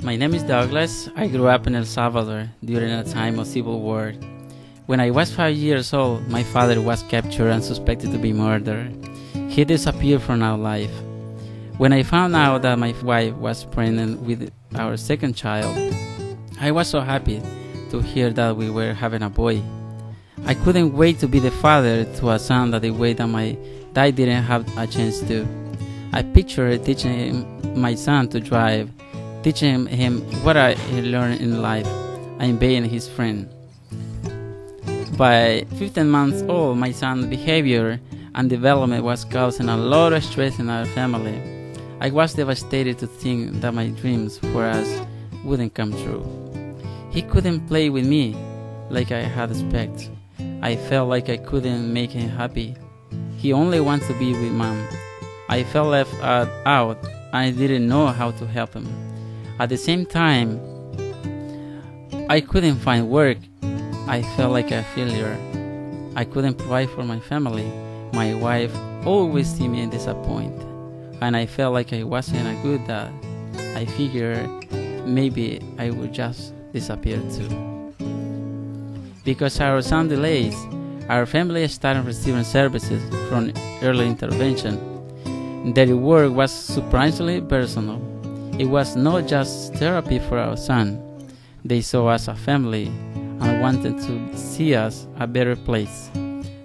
My name is Douglas. I grew up in El Salvador during a time of civil war. When I was 5 years old, my father was captured and suspected to be murdered. He disappeared from our life. When I found out that my wife was pregnant with our second child, I was so happy to hear that we were having a boy. I couldn't wait to be the father to a son that the way that my dad didn't have a chance to. I pictured teaching my son to drive, teaching him what I learned in life, and being his friend. By 15 months old, my son's behavior and development was causing a lot of stress in our family. I was devastated to think that my dreams for us wouldn't come true. He couldn't play with me like I had expected. I felt like I couldn't make him happy. He only wanted to be with mom. I felt left out and I didn't know how to help him. At the same time, I couldn't find work. I felt like a failure. I couldn't provide for my family. My wife always see me disappointed, and I felt like I wasn't a good dad. I figured maybe I would just disappear too. Because our son delays, our family started receiving services from early intervention. Their work was surprisingly personal. It was not just therapy for our son. They saw us as a family and wanted to see us a better place,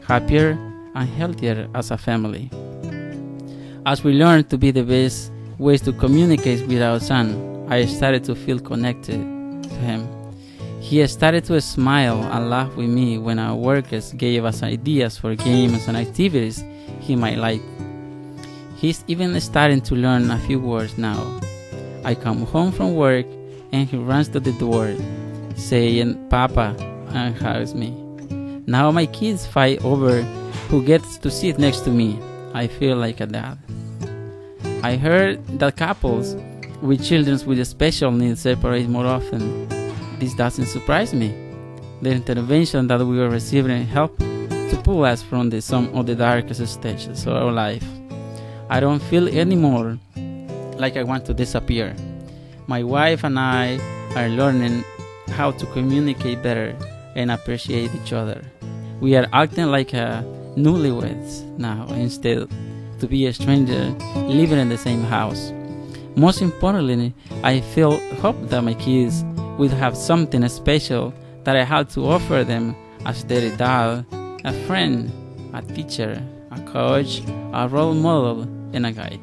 happier and healthier as a family. As we learned to be the best ways to communicate with our son, I started to feel connected to him. He started to smile and laugh with me when our workers gave us ideas for games and activities he might like. He's even starting to learn a few words now. I come home from work and he runs to the door, saying "Papa" and hugs me. Now my kids fight over who gets to sit next to me. I feel like a dad. I heard that couples with children with special needs separate more often. This doesn't surprise me. The intervention that we are receiving helped to pull us from some of the darkest stages of our life. I don't feel anymore like I want to disappear. My wife and I are learning how to communicate better and appreciate each other. We are acting like newlyweds now instead to be a stranger living in the same house. Most importantly, I feel hope that my kids will have something special that I have to offer them as their dad, a friend, a teacher, a coach, a role model, and a guide.